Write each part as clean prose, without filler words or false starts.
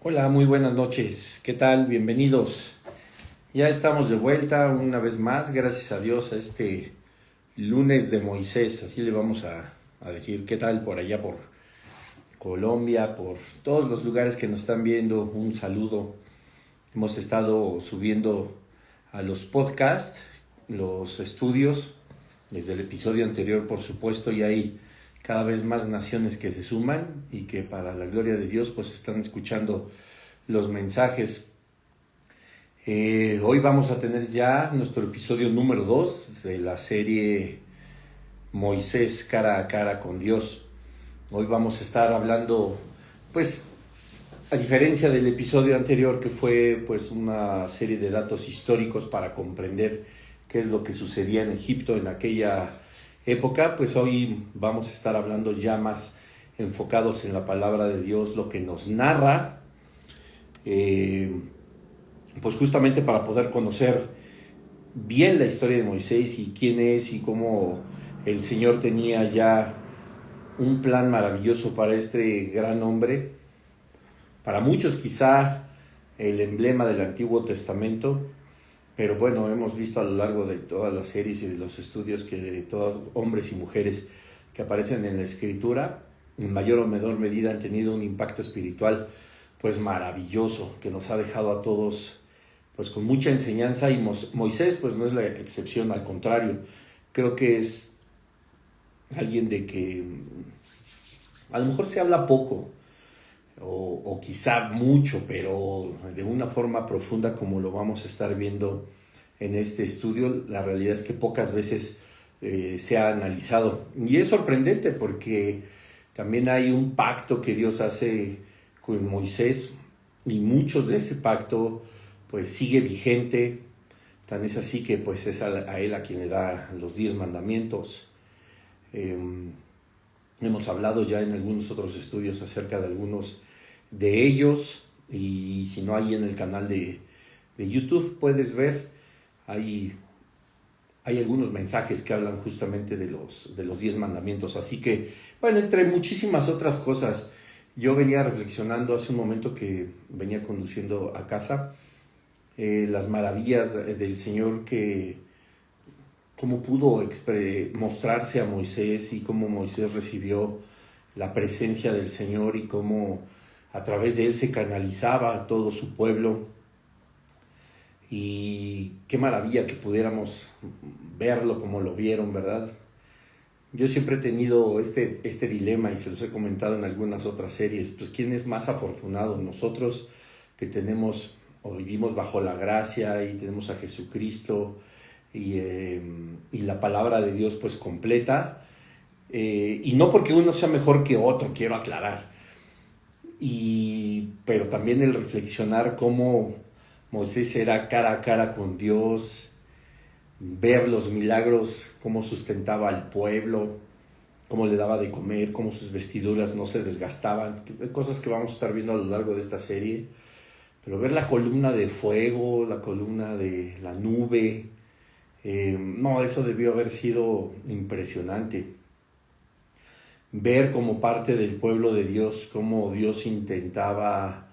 Hola, muy buenas noches. ¿Qué tal? Bienvenidos. Ya estamos de vuelta una vez más, gracias a Dios, a este lunes de Moisés. Así le vamos a decir. ¿Qué tal por allá, por Colombia, por todos los lugares que nos están viendo? Un saludo. Hemos estado subiendo a los podcasts, los estudios, desde el episodio anterior, por supuesto, y hay cada vez más naciones que se suman y que para la gloria de Dios pues están escuchando los mensajes. Hoy vamos a tener ya nuestro episodio número 2 de la serie Moisés cara a cara con Dios. Hoy vamos a estar hablando, pues, a diferencia del episodio anterior que fue pues una serie de datos históricos para comprender qué es lo que sucedía en Egipto en aquella época, pues hoy vamos a estar hablando ya más enfocados en la palabra de Dios, lo que nos narra, pues justamente para poder conocer bien la historia de Moisés y quién es y cómo el Señor tenía ya un plan maravilloso para este gran hombre. Para muchos quizá el emblema del Antiguo Testamento, pero bueno, hemos visto a lo largo de todas las series y de los estudios que de todos hombres y mujeres que aparecen en la Escritura, en mayor o menor medida han tenido un impacto espiritual pues maravilloso, que nos ha dejado a todos pues con mucha enseñanza, y Moisés pues no es la excepción, al contrario, creo que es alguien de que a lo mejor se habla poco, o quizá mucho, pero de una forma profunda como lo vamos a estar viendo en este estudio. La realidad es que pocas veces se ha analizado. Y es sorprendente porque también hay un pacto que Dios hace con Moisés y muchos de ese pacto pues sigue vigente. Tan es así que pues es a él a quien le da los 10 mandamientos. Hemos hablado ya en algunos otros estudios acerca de algunos de ellos, y si no, ahí en el canal de YouTube puedes ver, hay algunos mensajes que hablan justamente de los 10 mandamientos. Así que, bueno, entre muchísimas otras cosas, yo venía reflexionando hace un momento que venía conduciendo a casa, las maravillas del Señor, que cómo pudo mostrarse a Moisés y cómo Moisés recibió la presencia del Señor y cómo a través de él se canalizaba a todo su pueblo. Y qué maravilla que pudiéramos verlo como lo vieron, ¿verdad? Yo siempre he tenido este dilema, y se los he comentado en algunas otras series, pues ¿quién es más afortunado? Nosotros que tenemos o vivimos bajo la gracia y tenemos a Jesucristo y la palabra de Dios pues completa, y no porque uno sea mejor que otro, quiero aclarar, pero también el reflexionar cómo Moisés era cara a cara con Dios, ver los milagros, cómo sustentaba al pueblo, cómo le daba de comer, cómo sus vestiduras no se desgastaban, cosas que vamos a estar viendo a lo largo de esta serie. Pero ver la columna de fuego, la columna de la nube, no, eso debió haber sido impresionante. Ver como parte del pueblo de Dios, cómo Dios intentaba,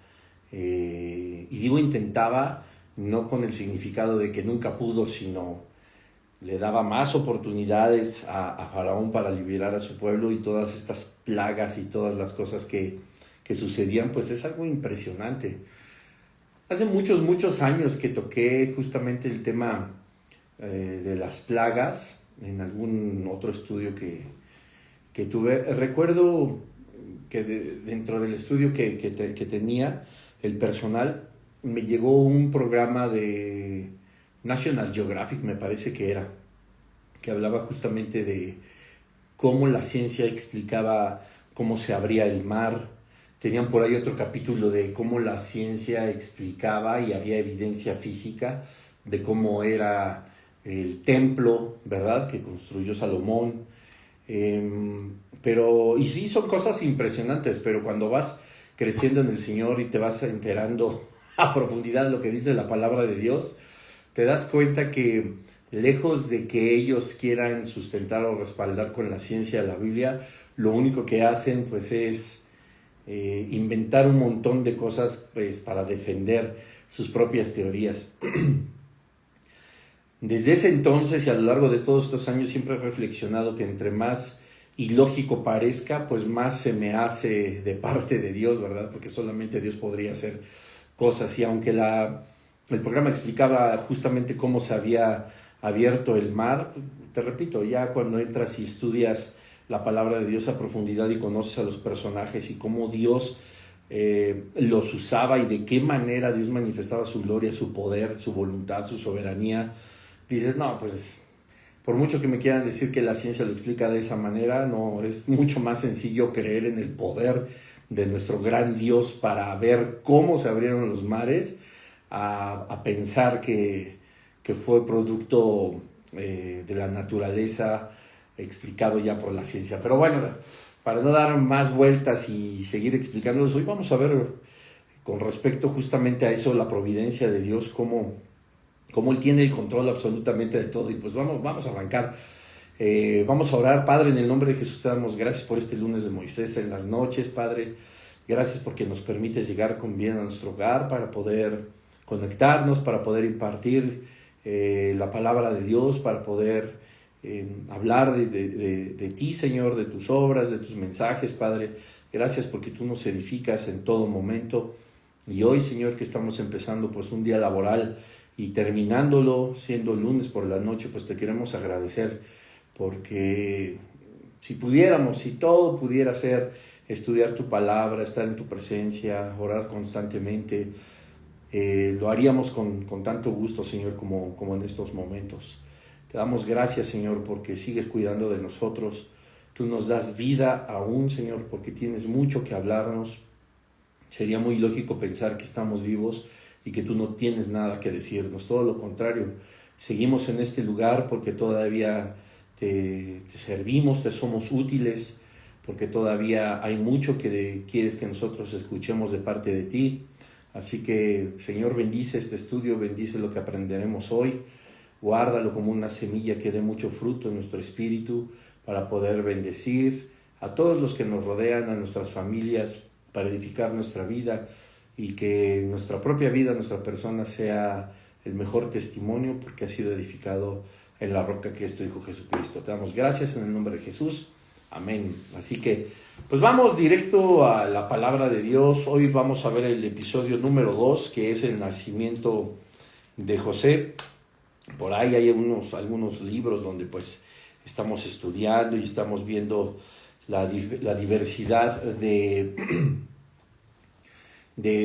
y digo intentaba no con el significado de que nunca pudo, sino le daba más oportunidades a Faraón para liberar a su pueblo, y todas estas plagas y todas las cosas que sucedían, pues es algo impresionante. Hace muchos años que toqué justamente el tema de las plagas en algún otro estudio que tuve. Recuerdo que dentro del estudio que tenía el personal, me llegó un programa de National Geographic, me parece que hablaba justamente de cómo la ciencia explicaba cómo se abría el mar. Tenían por ahí otro capítulo de cómo la ciencia explicaba y había evidencia física de cómo era el templo, ¿verdad?, que construyó Salomón. Y sí, son cosas impresionantes, pero cuando vas creciendo en el Señor y te vas enterando a profundidad lo que dice la palabra de Dios, te das cuenta que lejos de que ellos quieran sustentar o respaldar con la ciencia la Biblia, lo único que hacen pues es inventar un montón de cosas pues, para defender sus propias teorías. Desde ese entonces y a lo largo de todos estos años siempre he reflexionado que entre más ilógico parezca, pues más se me hace de parte de Dios, ¿verdad? Porque solamente Dios podría hacer cosas. Y aunque el programa explicaba justamente cómo se había abierto el mar, te repito, ya cuando entras y estudias la palabra de Dios a profundidad y conoces a los personajes y cómo Dios los usaba y de qué manera Dios manifestaba su gloria, su poder, su voluntad, su soberanía, dices, no, pues por mucho que me quieran decir que la ciencia lo explica de esa manera, no, es mucho más sencillo creer en el poder de nuestro gran Dios para ver cómo se abrieron los mares, a pensar que fue producto de la naturaleza explicado ya por la ciencia. Pero bueno, para no dar más vueltas y seguir explicándolos, hoy vamos a ver con respecto justamente a eso, la providencia de Dios, cómo Él tiene el control absolutamente de todo. Y pues vamos a arrancar. Vamos a orar. Padre, en el nombre de Jesús te damos gracias por este lunes de Moisés en las noches, Padre. Gracias porque nos permites llegar con bien a nuestro hogar para poder conectarnos, para poder impartir la palabra de Dios, para poder hablar de ti, Señor, de tus obras, de tus mensajes, Padre. Gracias porque tú nos edificas en todo momento. Y hoy, Señor, que estamos empezando pues un día laboral y terminándolo, siendo lunes por la noche, pues te queremos agradecer porque si todo pudiera ser estudiar tu palabra, estar en tu presencia, orar constantemente, lo haríamos con tanto gusto, Señor, como en estos momentos. Te damos gracias, Señor, porque sigues cuidando de nosotros. Tú nos das vida aún, Señor, porque tienes mucho que hablarnos. Sería muy lógico pensar que estamos vivos y que tú no tienes nada que decirnos. Todo lo contrario, seguimos en este lugar porque todavía te servimos, te somos útiles, porque todavía hay mucho que quieres que nosotros escuchemos de parte de ti. Así que, Señor, bendice este estudio, bendice lo que aprenderemos hoy. Guárdalo como una semilla que dé mucho fruto en nuestro espíritu para poder bendecir a todos los que nos rodean, a nuestras familias, para edificar nuestra vida y que nuestra propia vida, nuestra persona sea el mejor testimonio porque ha sido edificado en la roca que es tu Hijo Jesucristo. Te damos gracias en el nombre de Jesús. Amén. Así que, pues vamos directo a la palabra de Dios. Hoy vamos a ver el episodio número 2, que es el nacimiento de José. Por ahí hay algunos libros donde pues estamos estudiando y estamos viendo la diversidad de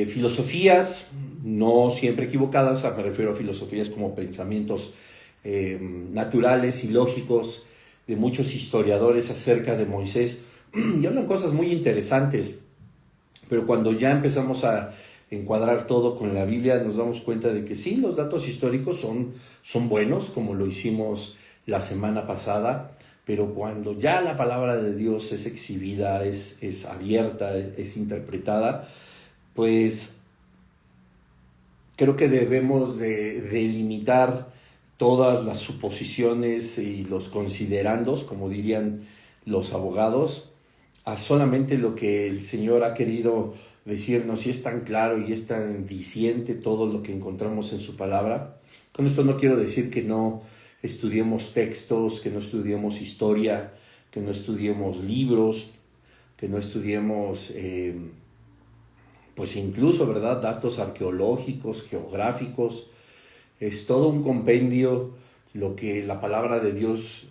filosofías, no siempre equivocadas, me refiero a filosofías como pensamientos naturales y lógicos de muchos historiadores acerca de Moisés, y hablan cosas muy interesantes, pero cuando ya empezamos a encuadrar todo con la Biblia, nos damos cuenta de que sí, los datos históricos son buenos, como lo hicimos la semana pasada, pero cuando ya la palabra de Dios es exhibida, es abierta, es interpretada, pues creo que debemos de delimitar todas las suposiciones y los considerandos, como dirían los abogados, a solamente lo que el Señor ha querido decirnos, y es tan claro y es tan diciente todo lo que encontramos en su palabra. Con esto no quiero decir que no estudiemos textos, que no estudiemos historia, que no estudiemos libros, que no estudiemos pues incluso, ¿verdad?, datos arqueológicos, geográficos. Es todo un compendio lo que la palabra de Dios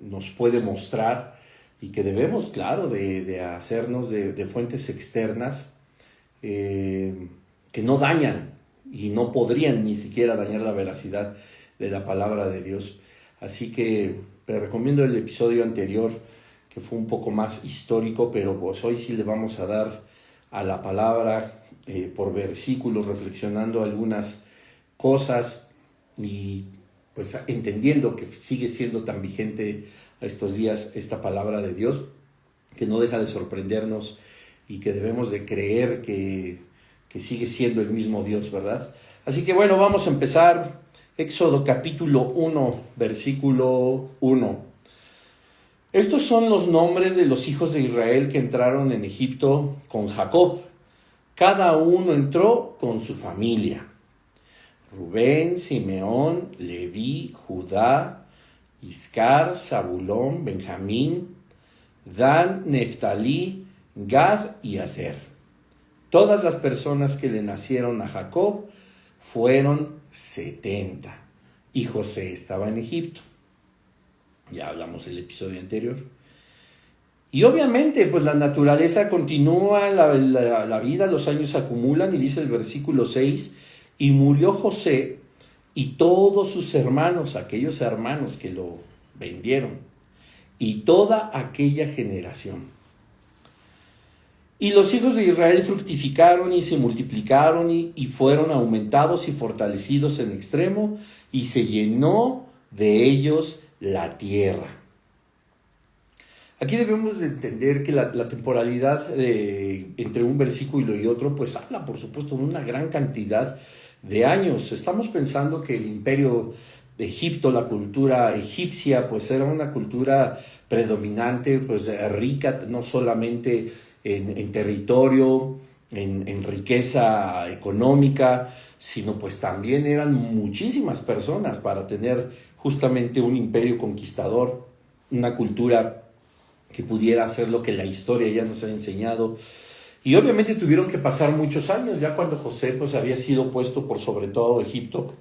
nos puede mostrar y que debemos, claro, de hacernos de fuentes externas que no dañan y no podrían ni siquiera dañar la veracidad de la palabra de Dios. Así que te recomiendo el episodio anterior, que fue un poco más histórico, pero pues hoy sí le vamos a dar a la palabra por versículos, reflexionando algunas cosas y pues entendiendo que sigue siendo tan vigente a estos días esta palabra de Dios, que no deja de sorprendernos y que debemos de creer que sigue siendo el mismo Dios, ¿verdad? Así que bueno, vamos a empezar. Éxodo capítulo 1, versículo 1. Estos son los nombres de los hijos de Israel que entraron en Egipto con Jacob. Cada uno entró con su familia. Rubén, Simeón, Leví, Judá, Iscar, Zabulón, Benjamín, Dan, Neftalí, Gad y Aser. Todas las personas que le nacieron a Jacob fueron 70. Y José estaba en Egipto. Ya hablamos el episodio anterior. Y obviamente, pues la naturaleza continúa, la vida, los años se acumulan, y dice el versículo 6, y murió José y todos sus hermanos, aquellos hermanos que lo vendieron, y toda aquella generación. Y los hijos de Israel fructificaron y se multiplicaron y fueron aumentados y fortalecidos en extremo, y se llenó de ellos la tierra. Aquí debemos de entender que la temporalidad entre un versículo y otro, pues habla, por supuesto, de una gran cantidad de años. Estamos pensando que el imperio de Egipto, la cultura egipcia, pues era una cultura predominante, pues rica, no solamente en territorio, en riqueza económica, sino pues también eran muchísimas personas para tener justamente un imperio conquistador, una cultura que pudiera hacer lo que la historia ya nos ha enseñado. Y obviamente tuvieron que pasar muchos años, ya cuando José pues había sido puesto por sobre todo Egipto,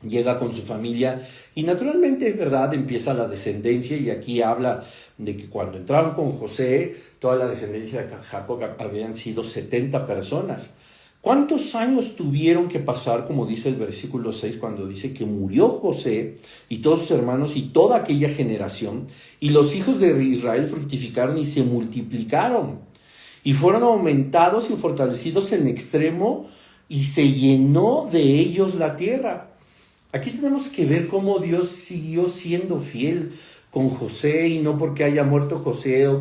llega con su familia y naturalmente, ¿verdad?, empieza la descendencia, y aquí habla de que cuando entraron con José, toda la descendencia de Jacob habían sido 70 personas. ¿Cuántos años tuvieron que pasar, como dice el versículo 6, cuando dice que murió José y todos sus hermanos y toda aquella generación, y los hijos de Israel fructificaron y se multiplicaron, y fueron aumentados y fortalecidos en extremo, y se llenó de ellos la tierra? Aquí tenemos que ver cómo Dios siguió siendo fiel con José, y no porque haya muerto José o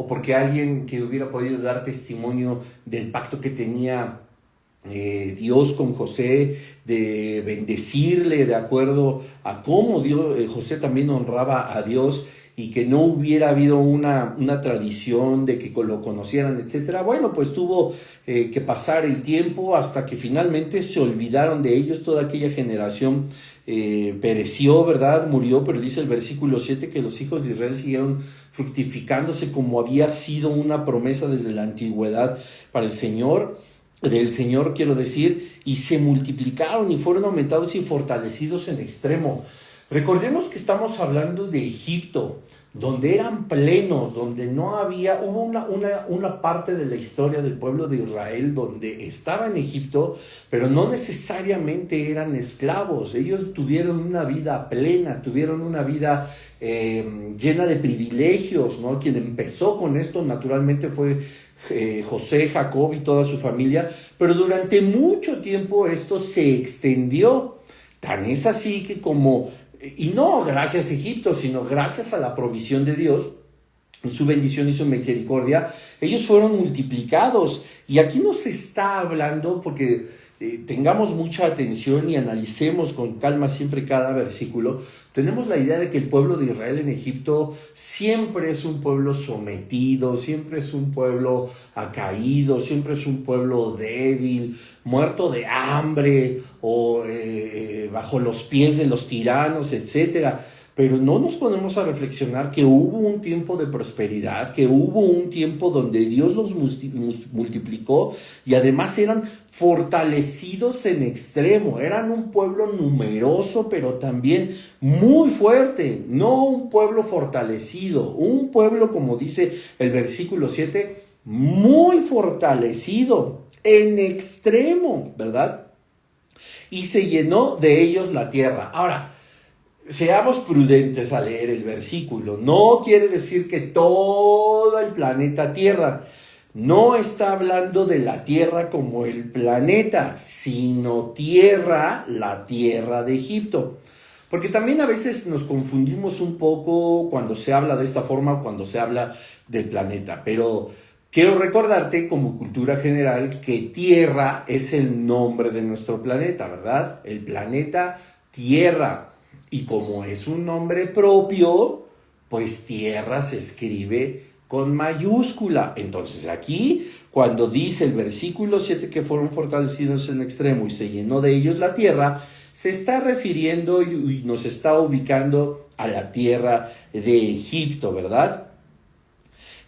porque alguien que hubiera podido dar testimonio del pacto que tenía Dios con José, de bendecirle de acuerdo a cómo José también honraba a Dios, y que no hubiera habido una tradición de que lo conocieran, etcétera. Bueno, pues tuvo que pasar el tiempo hasta que finalmente se olvidaron de ellos. Toda aquella generación pereció, ¿verdad? Murió, pero dice el versículo 7 que los hijos de Israel siguieron fructificándose como había sido una promesa desde la antigüedad para el Señor. Del Señor, quiero decir, y se multiplicaron y fueron aumentados y fortalecidos en extremo. Recordemos que estamos hablando de Egipto, donde eran plenos, donde no había, hubo una parte de la historia del pueblo de Israel donde estaba en Egipto, pero no necesariamente eran esclavos. Ellos tuvieron una vida plena, tuvieron una vida llena de privilegios, ¿no? Quien empezó con esto naturalmente fue José, Jacob y toda su familia, pero durante mucho tiempo esto se extendió. Tan es así que y no gracias a Egipto, sino gracias a la provisión de Dios, su bendición y su misericordia, ellos fueron multiplicados. Y aquí nos está hablando, porque tengamos mucha atención y analicemos con calma siempre cada versículo, tenemos la idea de que el pueblo de Israel en Egipto siempre es un pueblo sometido, siempre es un pueblo acaído, siempre es un pueblo débil, muerto de hambre o bajo los pies de los tiranos, etcétera. Pero no nos ponemos a reflexionar que hubo un tiempo de prosperidad, que hubo un tiempo donde Dios los multiplicó, y además eran fortalecidos en extremo. Eran un pueblo numeroso, pero también muy fuerte. No un pueblo fortalecido, un pueblo, como dice el versículo 7, muy fortalecido en extremo, ¿verdad? Y se llenó de ellos la tierra. Ahora, seamos prudentes al leer el versículo. No quiere decir que todo el planeta Tierra. No está hablando de la Tierra como el planeta, sino tierra, la tierra de Egipto. Porque también a veces nos confundimos un poco cuando se habla de esta forma, cuando se habla del planeta. Pero quiero recordarte como cultura general que Tierra es el nombre de nuestro planeta, ¿verdad? El planeta Tierra. Y como es un nombre propio, Pues tierra se escribe con mayúscula. Entonces aquí, cuando dice el versículo 7 que fueron fortalecidos en extremo y se llenó de ellos la tierra, se está refiriendo y nos está ubicando a la tierra de Egipto, ¿verdad?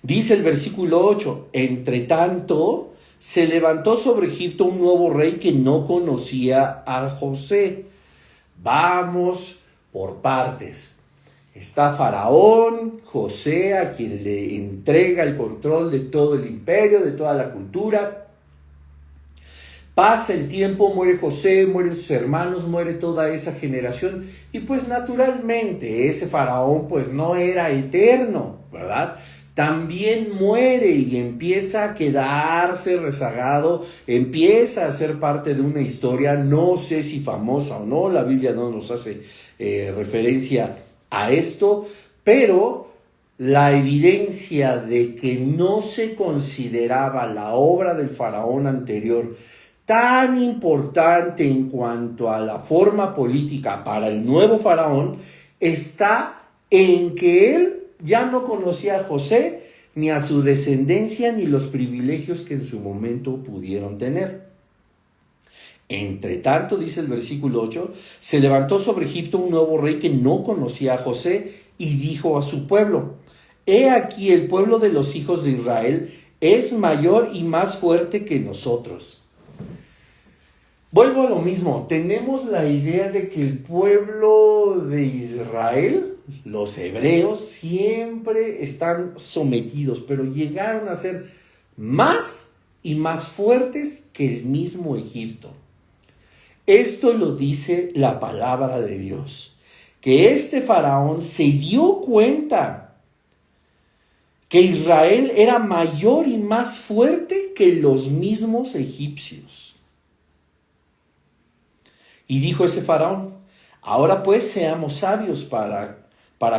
Dice el versículo 8, entre tanto, se levantó sobre Egipto un nuevo rey que no conocía a José. Vamos por partes. Está Faraón, José, a quien le entrega el control de todo el imperio, de toda la cultura. Pasa el tiempo, muere José, mueren sus hermanos, muere toda esa generación. Y pues naturalmente ese Faraón pues no era eterno, ¿verdad? También muere y empieza a quedarse rezagado, empieza a ser parte de una historia, no sé si famosa o no, la Biblia no nos hace referencia a esto, pero la evidencia de que no se consideraba la obra del faraón anterior tan importante en cuanto a la forma política para el nuevo faraón está en que él ya no conocía a José ni a su descendencia ni los privilegios que en su momento pudieron tener. Entre tanto, dice el versículo 8, se levantó sobre Egipto un nuevo rey que no conocía a José y dijo a su pueblo, he aquí el pueblo de los hijos de Israel es mayor y más fuerte que nosotros. Vuelvo a lo mismo, tenemos la idea de que el pueblo de Israel, los hebreos, siempre están sometidos, pero llegaron a ser más y más fuertes que el mismo Egipto. Esto lo dice la palabra de Dios, que este faraón se dio cuenta que Israel era mayor y más fuerte que los mismos egipcios. Y dijo ese faraón, ahora pues seamos sabios para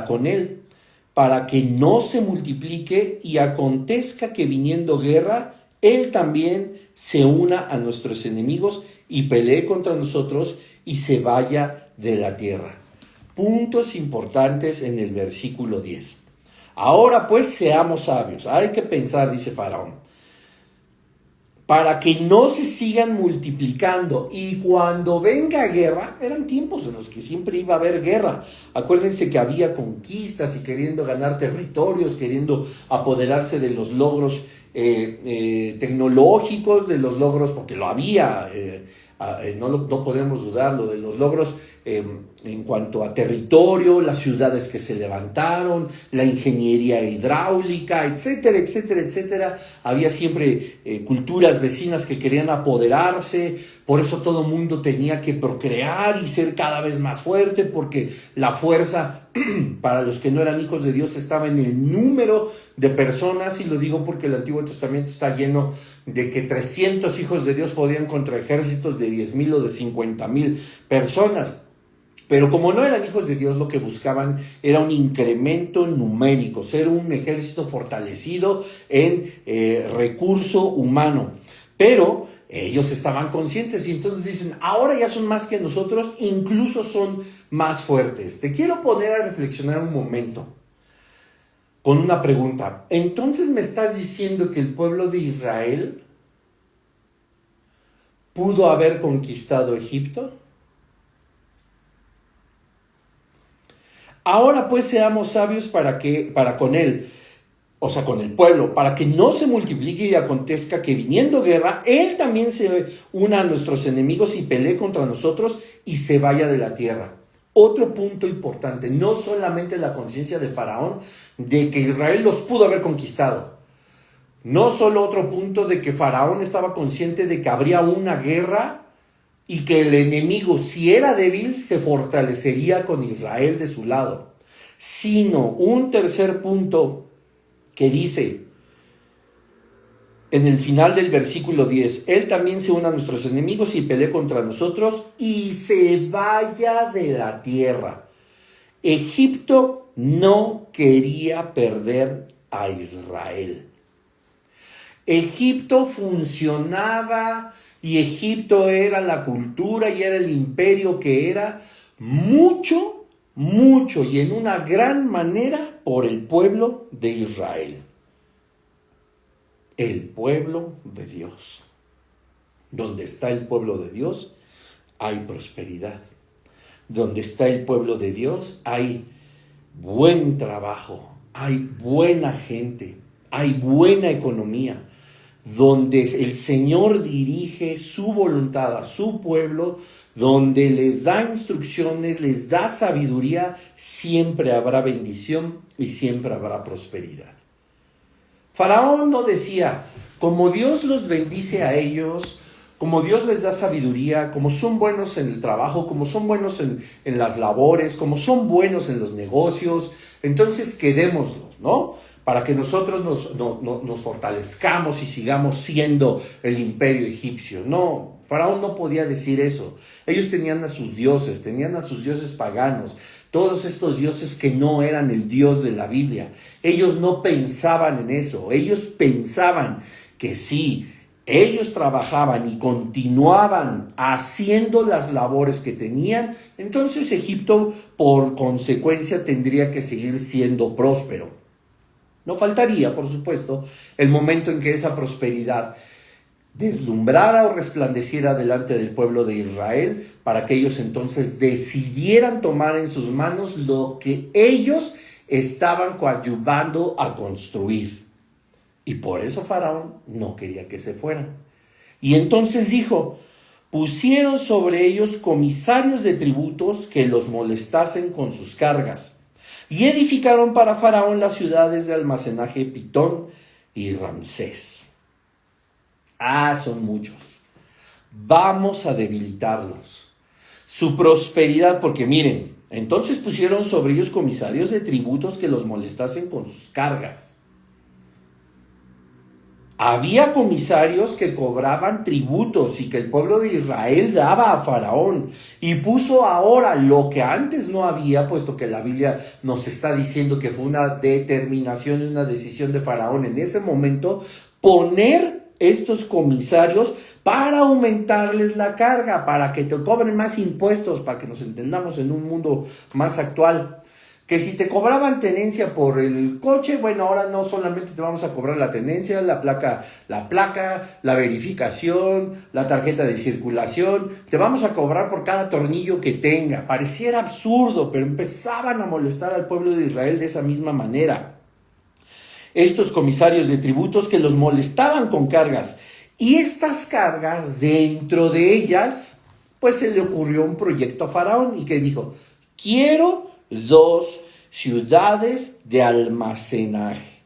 con él, para que no se multiplique y acontezca que viniendo guerra, él también se una a nuestros enemigos y pelee contra nosotros y se vaya de la tierra. Puntos importantes en el versículo 10. Ahora pues seamos sabios. Hay que pensar, dice Faraón, para que no se sigan multiplicando y cuando venga guerra, eran tiempos en los que siempre iba a haber guerra. Acuérdense que había conquistas y queriendo ganar territorios, queriendo apoderarse de los logros tecnológicos, de los logros, porque lo había, no podemos dudarlo, de los logros en cuanto a territorio, las ciudades que se levantaron, la ingeniería hidráulica, etcétera, etcétera, etcétera. Había siempre culturas vecinas que querían apoderarse, por eso todo mundo tenía que procrear y ser cada vez más fuerte, porque la fuerza para los que no eran hijos de Dios estaba en el número de personas, y lo digo porque el Antiguo Testamento está lleno de que 300 hijos de Dios podían contra ejércitos de 10,000 o de 50,000 personas. Pero como no eran hijos de Dios, lo que buscaban era un incremento numérico, ser un ejército fortalecido en recurso humano. Pero ellos estaban conscientes y entonces dicen, ahora ya son más que nosotros, incluso son más fuertes. Te quiero poner a reflexionar un momento con una pregunta. Entonces me estás diciendo que el pueblo de Israel pudo haber conquistado Egipto. Ahora pues seamos sabios para con él, o sea, con el pueblo, para que no se multiplique y acontezca que viniendo guerra, él también se una a nuestros enemigos y pelee contra nosotros y se vaya de la tierra. Otro punto importante, no solamente la conciencia de Faraón de que Israel los pudo haber conquistado, no solo otro punto de que Faraón estaba consciente de que habría una guerra y que el enemigo, si era débil, se fortalecería con Israel de su lado, sino un tercer punto que dice en el final del versículo 10, él también se une a nuestros enemigos y pelee contra nosotros y se vaya de la tierra. Egipto no quería perder a Israel. Egipto funcionaba y Egipto era la cultura y era el imperio que era mucho mucho y en una gran manera por el pueblo de Israel. El pueblo de Dios. Donde está el pueblo de Dios, hay prosperidad. Donde está el pueblo de Dios, hay buen trabajo, hay buena gente, hay buena economía. Donde el Señor dirige su voluntad a su pueblo, donde les da instrucciones, les da sabiduría, siempre habrá bendición y siempre habrá prosperidad. Faraón no decía, como Dios los bendice a ellos, como Dios les da sabiduría, como son buenos en el trabajo, como son buenos en las labores, como son buenos en los negocios, entonces quedémoslos, ¿no? Para que nosotros nos fortalezcamos y sigamos siendo el imperio egipcio. No, Faraón no podía decir eso. Ellos tenían a sus dioses paganos, todos estos dioses que no eran el Dios de la Biblia. Ellos no pensaban en eso, ellos pensaban que sí, ellos trabajaban y continuaban haciendo las labores que tenían, entonces Egipto por consecuencia tendría que seguir siendo próspero. No faltaría, por supuesto, el momento en que esa prosperidad deslumbrara o resplandeciera delante del pueblo de Israel para que ellos entonces decidieran tomar en sus manos lo que ellos estaban coadyuvando a construir. Y por eso Faraón no quería que se fueran. Y entonces dijo, pusieron sobre ellos comisarios de tributos que los molestasen con sus cargas. Y edificaron para Faraón las ciudades de almacenaje Pitón y Ramsés. Son muchos. Vamos a debilitarlos. Su prosperidad, porque miren, entonces pusieron sobre ellos comisarios de tributos que los molestasen con sus cargas. Había comisarios que cobraban tributos y que el pueblo de Israel daba a Faraón. Y puso ahora lo que antes no había, puesto que la Biblia nos está diciendo que fue una determinación y una decisión de Faraón en ese momento, poner estos comisarios para aumentarles la carga, para que te cobren más impuestos, para que nos entendamos en un mundo más actual. Que si te cobraban tenencia por el coche, bueno, ahora no solamente te vamos a cobrar la tenencia, la placa, la verificación, la tarjeta de circulación, te vamos a cobrar por cada tornillo que tenga. Pareciera absurdo, pero empezaban a molestar al pueblo de Israel de esa misma manera. Estos comisarios de tributos que los molestaban con cargas. Y estas cargas, dentro de ellas, pues se le ocurrió un proyecto a Faraón y que dijo, quiero 2 ciudades de almacenaje.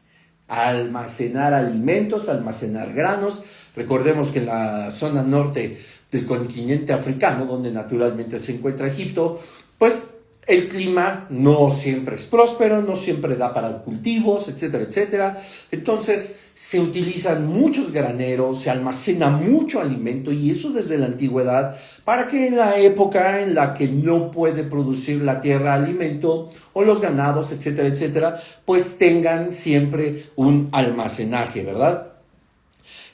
Almacenar alimentos, almacenar granos. Recordemos que en la zona norte del continente africano, donde naturalmente se encuentra Egipto, pues el clima no siempre es próspero, no siempre da para cultivos, etcétera, etcétera. Entonces se utilizan muchos graneros, se almacena mucho alimento y eso desde la antigüedad para que en la época en la que no puede producir la tierra alimento o los ganados, etcétera, etcétera, pues tengan siempre un almacenaje, ¿verdad?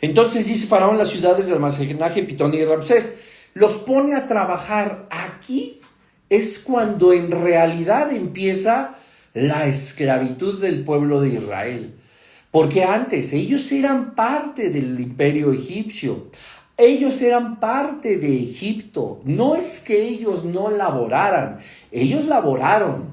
Entonces dice Faraón las ciudades de almacenaje Pitón y Ramsés, los pone a trabajar aquí. Es cuando en realidad empieza la esclavitud del pueblo de Israel. Porque antes ellos eran parte del imperio egipcio. Ellos eran parte de Egipto. No es que ellos no laboraran. Ellos laboraron.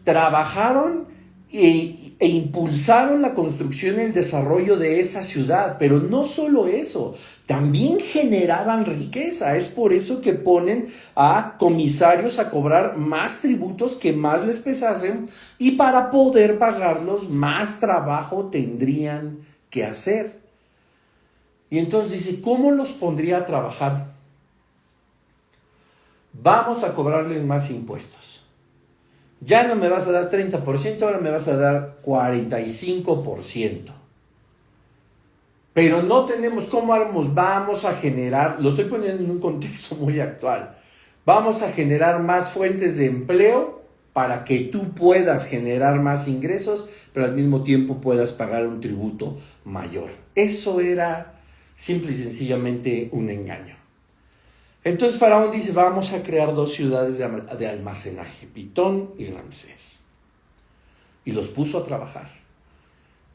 Trabajaron e impulsaron la construcción y el desarrollo de esa ciudad. Pero no solo eso, también generaban riqueza. Es por eso que ponen a comisarios a cobrar más tributos que más les pesasen y para poder pagarlos más trabajo tendrían que hacer. Y entonces dice, ¿cómo los pondría a trabajar? Vamos a cobrarles más impuestos. Ya no me vas a dar 30%, ahora me vas a dar 45%. Pero no tenemos cómo haremos, vamos a generar, lo estoy poniendo en un contexto muy actual, vamos a generar más fuentes de empleo para que tú puedas generar más ingresos, pero al mismo tiempo puedas pagar un tributo mayor. Eso era simple y sencillamente un engaño. Entonces Faraón dice, vamos a crear 2 ciudades de almacenaje, Pitón y Ramsés. Y los puso a trabajar.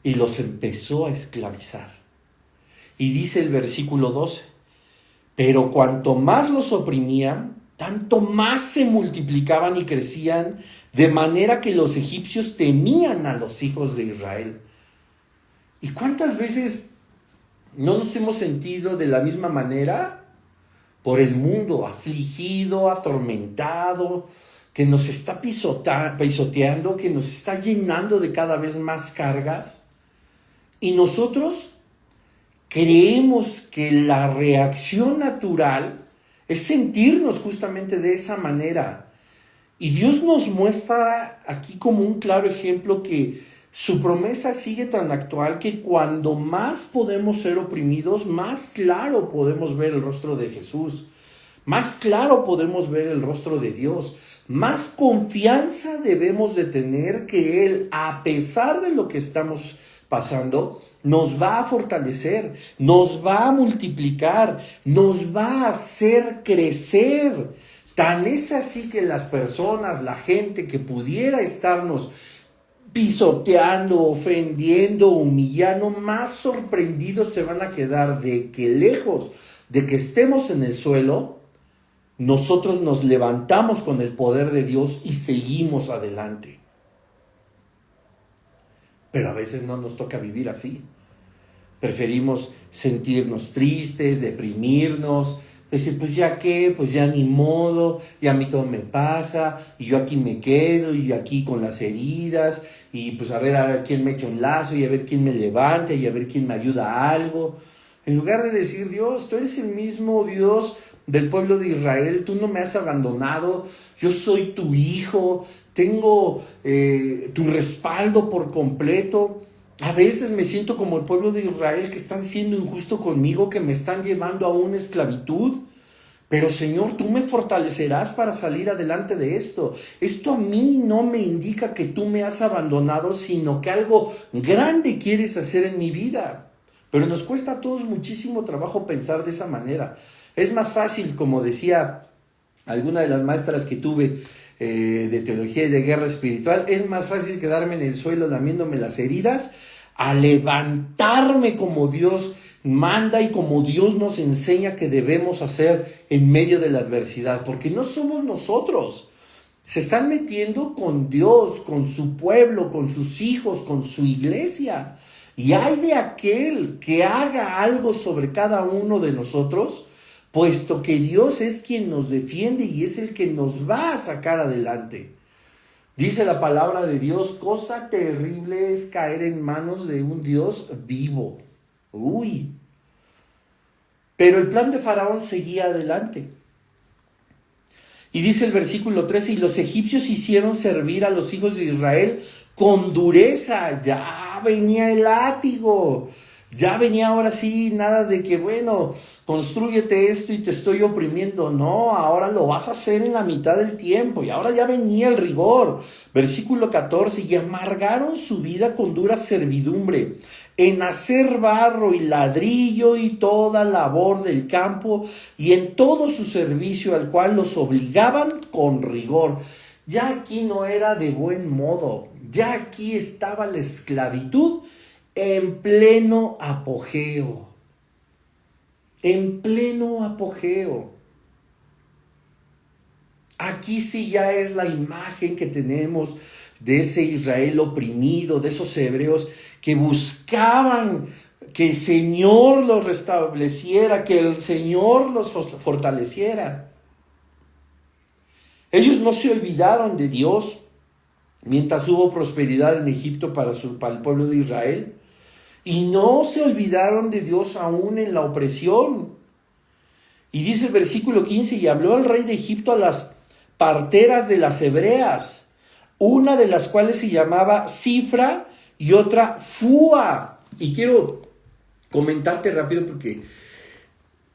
Y los empezó a esclavizar. Y dice el versículo 12, pero cuanto más los oprimían, tanto más se multiplicaban y crecían, de manera que los egipcios temían a los hijos de Israel. ¿Y cuántas veces no nos hemos sentido de la misma manera por el mundo, afligido, atormentado, que nos está pisoteando, que nos está llenando de cada vez más cargas? Y nosotros creemos que la reacción natural es sentirnos justamente de esa manera. Y Dios nos muestra aquí como un claro ejemplo que su promesa sigue tan actual que cuando más podemos ser oprimidos, más claro podemos ver el rostro de Jesús, más claro podemos ver el rostro de Dios, más confianza debemos de tener que Él, a pesar de lo que estamos pasando, nos va a fortalecer, nos va a multiplicar, nos va a hacer crecer. Tan es así que las personas, la gente que pudiera estarnos pisoteando, ofendiendo, humillando, más sorprendidos se van a quedar de que lejos de que estemos en el suelo, nosotros nos levantamos con el poder de Dios y seguimos adelante. Pero a veces no nos toca vivir así. Preferimos sentirnos tristes, deprimirnos, decir, pues ya qué, pues ya ni modo, ya a mí todo me pasa, y yo aquí me quedo, y aquí con las heridas, y pues a ver quién me echa un lazo, y a ver quién me levanta, y a ver quién me ayuda a algo. En lugar de decir, Dios, tú eres el mismo Dios del pueblo de Israel, tú no me has abandonado, yo soy tu hijo, tengo tu respaldo por completo. A veces me siento como el pueblo de Israel que están siendo injusto conmigo, que me están llevando a una esclavitud. Pero Señor, tú me fortalecerás para salir adelante de esto. Esto a mí no me indica que tú me has abandonado, sino que algo grande quieres hacer en mi vida. Pero nos cuesta a todos muchísimo trabajo pensar de esa manera. Es más fácil, como decía alguna de las maestras que tuve de teología y de guerra espiritual, es más fácil quedarme en el suelo lamiéndome las heridas a levantarme como Dios manda y como Dios nos enseña que debemos hacer en medio de la adversidad, porque no somos nosotros. Se están metiendo con Dios, con su pueblo, con sus hijos, con su iglesia. Y hay de aquel que haga algo sobre cada uno de nosotros, puesto que Dios es quien nos defiende y es el que nos va a sacar adelante. Dice la palabra de Dios, cosa terrible es caer en manos de un Dios vivo. Uy. Pero el plan de Faraón seguía adelante. Y dice el versículo 13, y los egipcios hicieron servir a los hijos de Israel con dureza. Ya venía el látigo. Ya venía ahora sí, nada de que, bueno, constrúyete esto y te estoy oprimiendo. No, ahora lo vas a hacer en la mitad del tiempo. Y ahora ya venía el rigor. Versículo 14, y amargaron su vida con dura servidumbre, en hacer barro y ladrillo y toda labor del campo, y en todo su servicio, al cual los obligaban con rigor. Ya aquí no era de buen modo. Ya aquí estaba la esclavitud en pleno apogeo. En pleno apogeo. Aquí sí ya es la imagen que tenemos de ese Israel oprimido, de esos hebreos que buscaban que el Señor los restableciera, que el Señor los fortaleciera. Ellos no se olvidaron de Dios mientras hubo prosperidad en Egipto para el pueblo de Israel. Y no se olvidaron de Dios aún en la opresión. Y dice el versículo 15, y habló el rey de Egipto a las parteras de las hebreas, una de las cuales se llamaba Cifra y otra Fúa. Y quiero comentarte rápido porque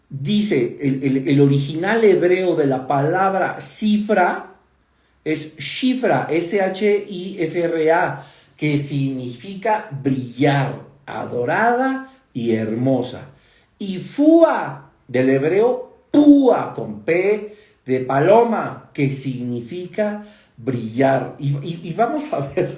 dice, el original hebreo de la palabra cifra es Shifra, S-H-I-F-R-A, que significa brillar, adorada y hermosa. Y Fúa, del hebreo púa con P de paloma, que significa brillar. Y vamos a ver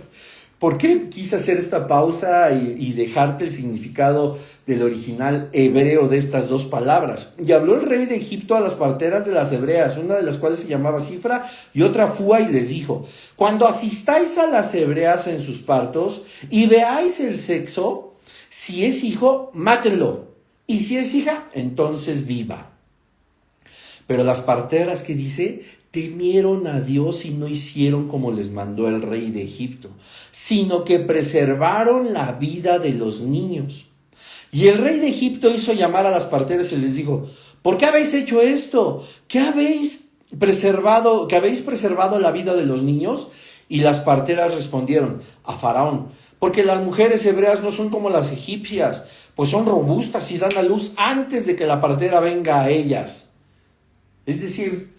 por qué quise hacer esta pausa y dejarte el significado del original hebreo de estas dos palabras. Y habló el rey de Egipto a las parteras de las hebreas, una de las cuales se llamaba Cifra y otra Fúa, y les dijo: cuando asistáis a las hebreas en sus partos y veáis el sexo, si es hijo, mátenlo, y si es hija, entonces viva. Pero las parteras, ¿qué dice? Temieron a Dios y no hicieron como les mandó el rey de Egipto, sino que preservaron la vida de los niños. Y el rey de Egipto hizo llamar a las parteras y les dijo: ¿por qué habéis hecho esto? ¿Que habéis preservado la vida de los niños? Y las parteras respondieron a Faraón: porque las mujeres hebreas no son como las egipcias, pues son robustas y dan a luz antes de que la partera venga a ellas. Es decir,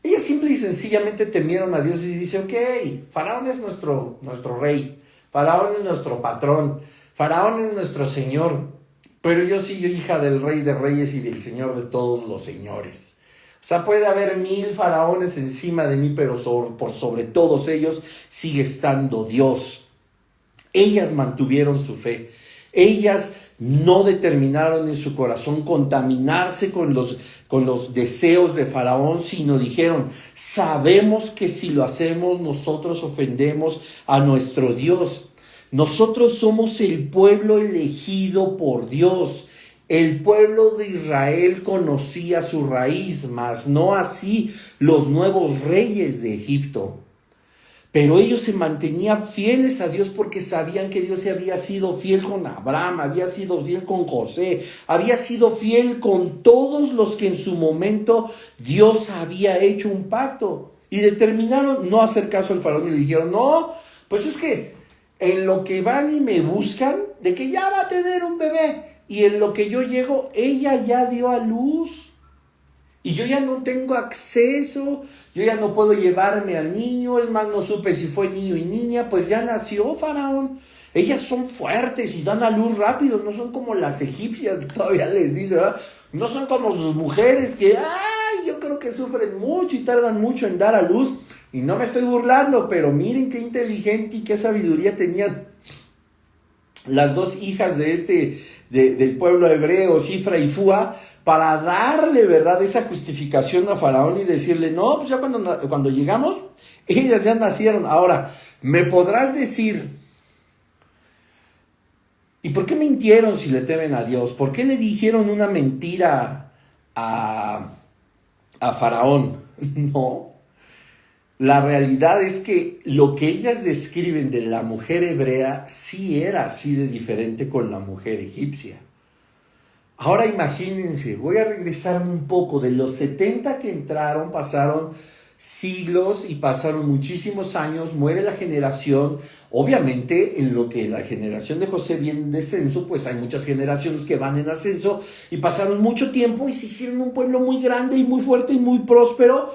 ellas simple y sencillamente temieron a Dios y dice: ok, Faraón es nuestro rey, Faraón es nuestro patrón, Faraón es nuestro señor, pero yo soy hija del rey de reyes y del señor de todos los señores. O sea, puede haber 1000 faraones encima de mí, pero por sobre todos ellos sigue estando Dios. Ellas mantuvieron su fe. Ellas no determinaron en su corazón contaminarse con los deseos de Faraón, sino dijeron: sabemos que si lo hacemos nosotros ofendemos a nuestro Dios. Nosotros somos el pueblo elegido por Dios. El pueblo de Israel conocía su raíz, mas no así los nuevos reyes de Egipto. Pero ellos se mantenían fieles a Dios porque sabían que Dios se había sido fiel con Abraham, había sido fiel con José, había sido fiel con todos los que en su momento Dios había hecho un pacto. Y determinaron no hacer caso al faraón y le dijeron: no, pues es que en lo que van y me buscan de que ya va a tener un bebé, y en lo que yo llego, ella ya dio a luz. Y yo ya no tengo acceso, yo ya no puedo llevarme al niño, es más, no supe si fue niño y niña, pues ya nació Faraón. Ellas son fuertes y dan a luz rápido, no son como las egipcias, todavía les dice, ¿verdad? No son como sus mujeres que, yo creo que sufren mucho y tardan mucho en dar a luz. Y no me estoy burlando, pero miren qué inteligente y qué sabiduría tenían las dos hijas del pueblo hebreo, Cifra y Fúa, para darle, ¿verdad?, esa justificación a Faraón y decirle: no, pues ya cuando llegamos, ellas ya nacieron. Ahora, me podrás decir: ¿y por qué mintieron si le temen a Dios? ¿Por qué le dijeron una mentira a Faraón? No. La realidad es que lo que ellas describen de la mujer hebrea sí era así de diferente con la mujer egipcia. Ahora imagínense, voy a regresar un poco. De los 70 que entraron, pasaron siglos y pasaron muchísimos años, muere la generación. Obviamente, en lo que la generación de José viene en descenso, pues hay muchas generaciones que van en ascenso, y pasaron mucho tiempo y se hicieron un pueblo muy grande y muy fuerte y muy próspero.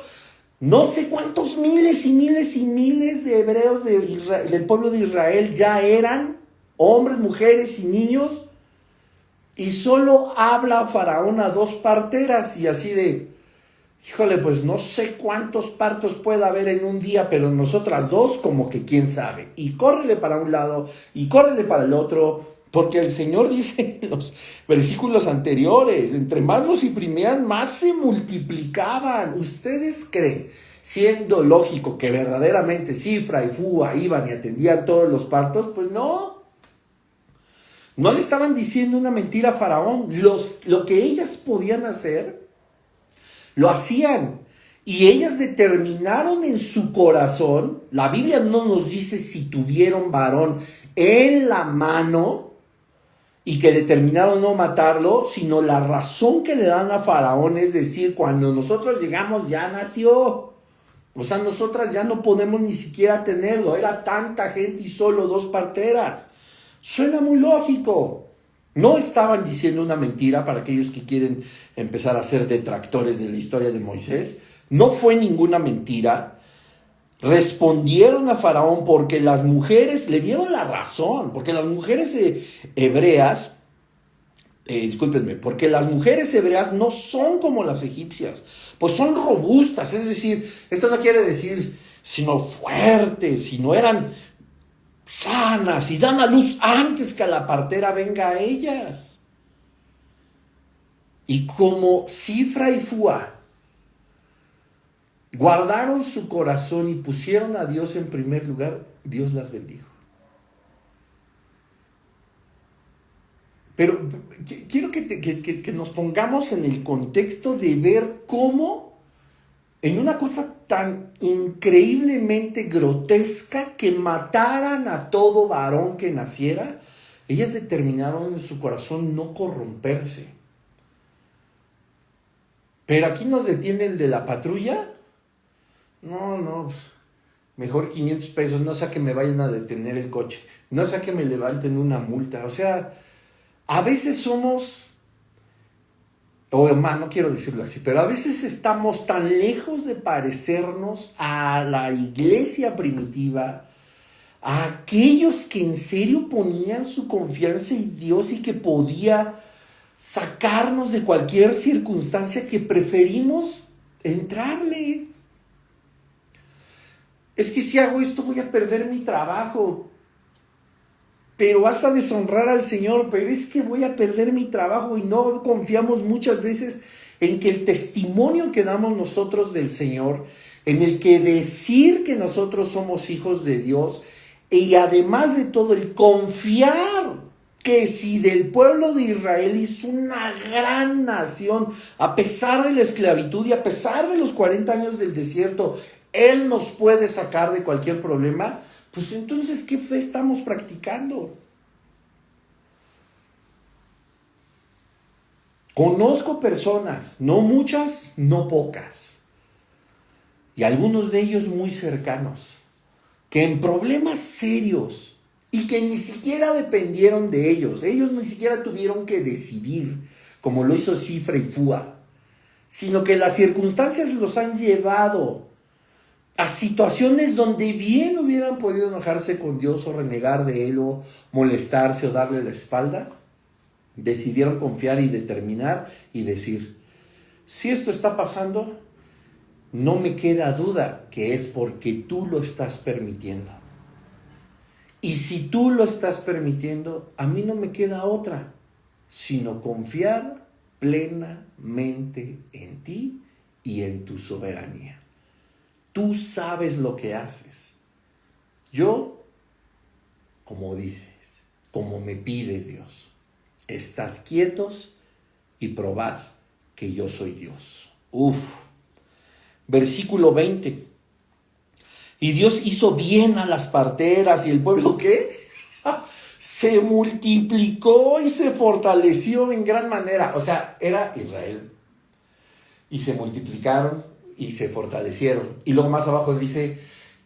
No sé cuántos miles y miles y miles de hebreos del pueblo de Israel ya eran hombres, mujeres y niños. Y solo habla Faraón a 2 parteras y así de: híjole, pues no sé cuántos partos pueda haber en un día, pero nosotras 2 como que quién sabe. Y córrele para un lado y córrele para el otro, porque el Señor dice en los versículos anteriores: entre más los imprimían, más se multiplicaban. ¿Ustedes creen, siendo lógico, que verdaderamente Cifra y Fúa iban y atendían todos los partos? Pues no. No le estaban diciendo una mentira a Faraón. Lo que ellas podían hacer, lo hacían. Y ellas determinaron en su corazón, la Biblia no nos dice si tuvieron varón en la mano y que determinaron no matarlo, sino la razón que le dan a Faraón es decir: cuando nosotros llegamos ya nació. O sea, nosotras ya no podemos ni siquiera tenerlo. Era tanta gente y solo 2 parteras. Suena muy lógico. No estaban diciendo una mentira para aquellos que quieren empezar a ser detractores de la historia de Moisés. No fue ninguna mentira. Respondieron a Faraón porque las mujeres le dieron la razón, porque las mujeres hebreas discúlpenme, porque las mujeres hebreas no son como las egipcias, pues son robustas, es decir, esto no quiere decir sino fuertes, sino eran sanas y dan a luz antes que la partera venga a ellas. Y como Cifra y Fua guardaron su corazón y pusieron a Dios en primer lugar, Dios las bendijo. Pero quiero que nos pongamos en el contexto de ver cómo, en una cosa tan increíblemente grotesca, que mataran a todo varón que naciera, ellas determinaron en su corazón no corromperse. Pero aquí nos detiene el de la patrulla. No, mejor 500 pesos, no sea que me vayan a detener el coche, no sea que me levanten una multa. O sea, a veces somos, no quiero decirlo así, pero a veces estamos tan lejos de parecernos a la iglesia primitiva, a aquellos que en serio ponían su confianza en Dios y que podía sacarnos de cualquier circunstancia, que preferimos entrarle. Es que si hago esto voy a perder mi trabajo, pero vas a deshonrar al Señor, pero es que voy a perder mi trabajo, y no confiamos muchas veces en que el testimonio que damos nosotros del Señor, en el que decir que nosotros somos hijos de Dios, y además de todo el confiar que si del pueblo de Israel hizo una gran nación, a pesar de la esclavitud y a pesar de los 40 años del desierto, Él nos puede sacar de cualquier problema, pues entonces, ¿qué fe estamos practicando? Conozco personas, no muchas, no pocas, y algunos de ellos muy cercanos, que en problemas serios, y que ni siquiera dependieron de ellos ni siquiera tuvieron que decidir, como lo hizo Cifra y Fua, sino que las circunstancias los han llevado a situaciones donde bien hubieran podido enojarse con Dios o renegar de Él o molestarse o darle la espalda. Decidieron confiar y determinar y decir, si esto está pasando, no me queda duda que es porque tú lo estás permitiendo. Y si tú lo estás permitiendo, a mí no me queda otra, sino confiar plenamente en ti y en tu soberanía. Tú sabes lo que haces. Yo, como dices, como me pides, Dios, estad quietos y probad que yo soy Dios. Versículo 20. Y Dios hizo bien a las parteras, y el pueblo, ¿qué? Se multiplicó y se fortaleció en gran manera. O sea, era Israel. Y se multiplicaron y se fortalecieron. Y luego más abajo dice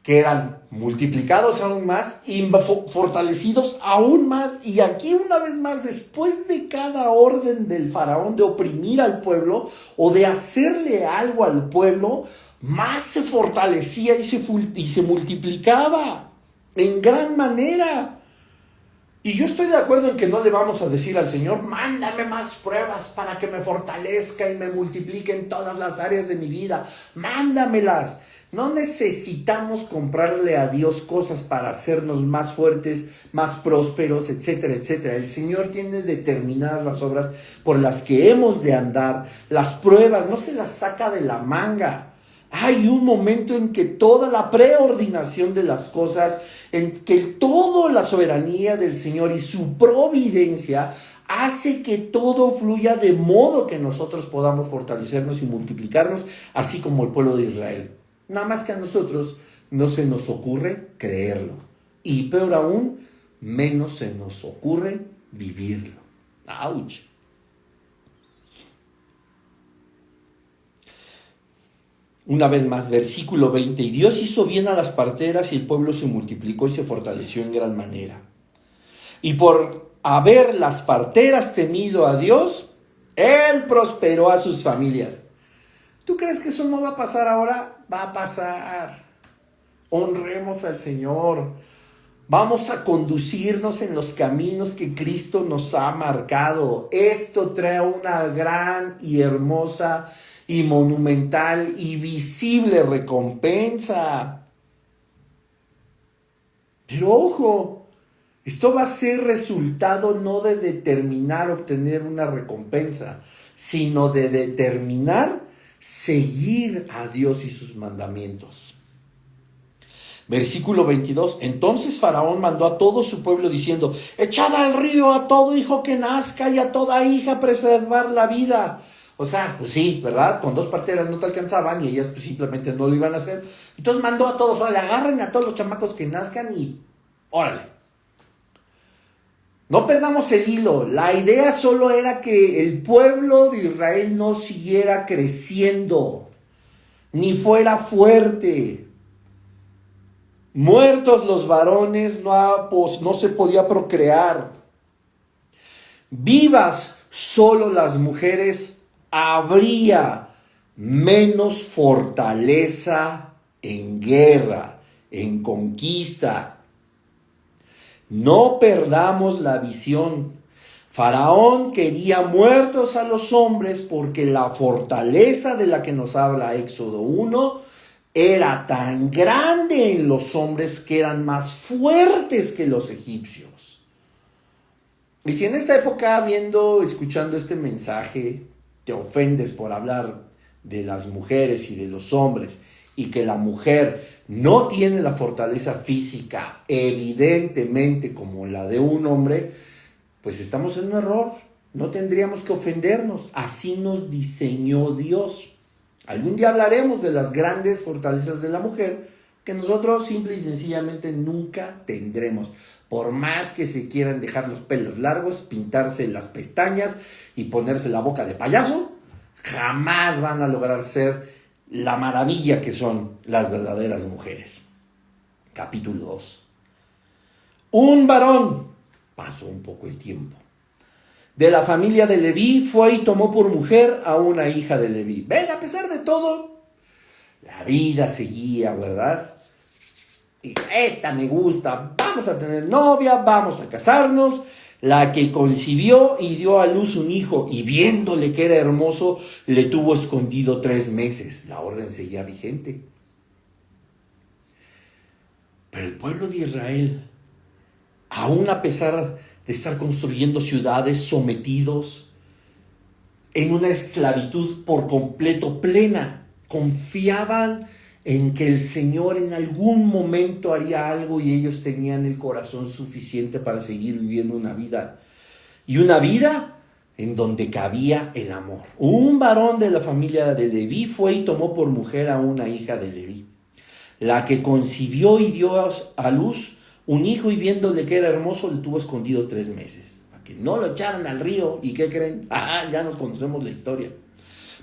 que eran multiplicados aún más y fortalecidos aún más. Y aquí una vez más, después de cada orden del faraón de oprimir al pueblo o de hacerle algo al pueblo, más se fortalecía y se multiplicaba en gran manera. Y yo estoy de acuerdo en que no le vamos a decir al Señor, mándame más pruebas para que me fortalezca y me multiplique en todas las áreas de mi vida. Mándamelas. No necesitamos comprarle a Dios cosas para hacernos más fuertes, más prósperos, etcétera, etcétera. El Señor tiene determinadas las obras por las que hemos de andar. Las pruebas no se las saca de la manga. Hay un momento en que toda la preordinación de las cosas, en que toda la soberanía del Señor y su providencia hace que todo fluya de modo que nosotros podamos fortalecernos y multiplicarnos, así como el pueblo de Israel. Nada más que a nosotros no se nos ocurre creerlo. Y peor aún, menos se nos ocurre vivirlo. ¡Auch! Una vez más, versículo 20. Y Dios hizo bien a las parteras y el pueblo se multiplicó y se fortaleció en gran manera. Y por haber las parteras temido a Dios, Él prosperó a sus familias. ¿Tú crees que eso no va a pasar ahora? Va a pasar. Honremos al Señor. Vamos a conducirnos en los caminos que Cristo nos ha marcado. Esto trae una gran y hermosa y monumental y visible recompensa. Pero ojo, esto va a ser resultado no de determinar obtener una recompensa, sino de determinar seguir a Dios y sus mandamientos. Versículo 22. Entonces Faraón mandó a todo su pueblo diciendo: echad al río a todo hijo que nazca y a toda hija preservar la vida. O sea, pues sí, ¿verdad? Con 2 parteras no te alcanzaban y ellas pues simplemente no lo iban a hacer. Entonces mandó a todos: órale, agarren a todos los chamacos que nazcan y órale. No perdamos el hilo. La idea solo era que el pueblo de Israel no siguiera creciendo, ni fuera fuerte. Muertos los varones, no se podía procrear. Vivas solo las mujeres, habría menos fortaleza en guerra, en conquista. No perdamos la visión. Faraón quería muertos a los hombres porque la fortaleza de la que nos habla Éxodo 1 era tan grande en los hombres que eran más fuertes que los egipcios. Y si en esta época, escuchando este mensaje, te ofendes por hablar de las mujeres y de los hombres, y que la mujer no tiene la fortaleza física evidentemente como la de un hombre, pues estamos en un error. No tendríamos que ofendernos. Así nos diseñó Dios. Algún día hablaremos de las grandes fortalezas de la mujer que nosotros simple y sencillamente nunca tendremos. Por más que se quieran dejar los pelos largos, pintarse las pestañas y ponerse la boca de payaso, jamás van a lograr ser la maravilla que son las verdaderas mujeres. Capítulo 2. Un varón, pasó un poco el tiempo, de la familia de Leví fue y tomó por mujer a una hija de Leví. Ven, a pesar de todo, la vida seguía, ¿verdad? Y esta me gusta, vamos a tener novia, vamos a casarnos. La que concibió y dio a luz un hijo, y viéndole que era hermoso, le tuvo escondido 3 meses. La orden seguía vigente. Pero el pueblo de Israel, aún a pesar de estar construyendo ciudades, sometidos en una esclavitud por completo plena, confiaban en que el Señor en algún momento haría algo, y ellos tenían el corazón suficiente para seguir viviendo una vida. Y una vida en donde cabía el amor. Un varón de la familia de Leví fue y tomó por mujer a una hija de Leví, la que concibió y dio a luz un hijo, y viéndole que era hermoso, le tuvo escondido 3 meses. Para que no lo echaran al río. ¿Y qué creen? Ya nos conocemos la historia.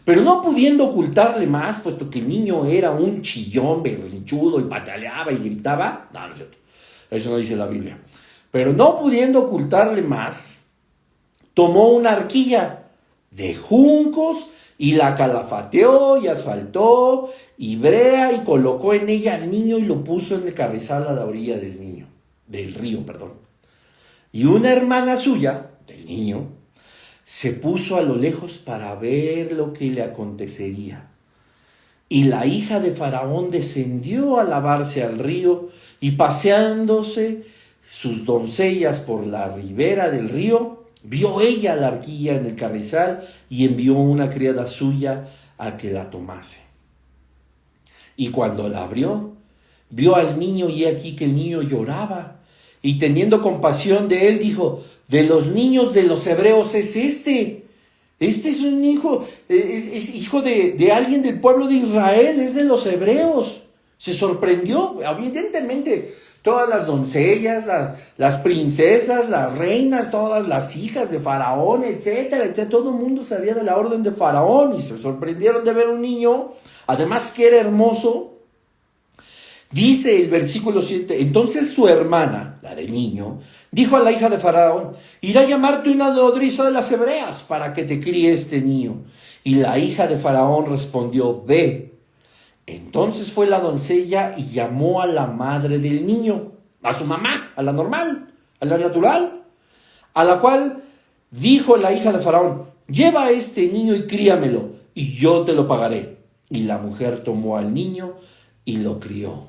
Pero no pudiendo ocultarle más, puesto que el niño era un chillón berrinchudo y pataleaba y gritaba. No es cierto. Eso no dice la Biblia. Pero no pudiendo ocultarle más, tomó una arquilla de juncos y la calafateó y asfaltó y brea y colocó en ella al niño y lo puso en el cabezal a la orilla del río. Y una hermana suya, del niño, se puso a lo lejos para ver lo que le acontecería. Y la hija de Faraón descendió a lavarse al río, y paseándose sus doncellas por la ribera del río, vio ella la arquilla en el cabezal y envió una criada suya a que la tomase. Y cuando la abrió, vio al niño, y aquí que el niño lloraba. Y teniendo compasión de él, dijo: de los niños de los hebreos es este. Este es un hijo, es hijo de alguien del pueblo de Israel, es de los hebreos. Se sorprendió, evidentemente. Todas las doncellas, las princesas, las reinas, todas las hijas de Faraón, etcétera, etcétera. Todo el mundo sabía de la orden de Faraón y se sorprendieron de ver un niño, además que era hermoso. Dice el versículo 7, entonces su hermana, la del niño, dijo a la hija de Faraón: iré a llamarte una nodriza de las hebreas para que te críe este niño. Y la hija de Faraón respondió: ve. Entonces fue la doncella y llamó a la madre del niño. a su mamá, a la normal, a la natural, a la cual dijo la hija de Faraón: lleva a este niño y críamelo, y yo te lo pagaré. Y la mujer tomó al niño y lo crió.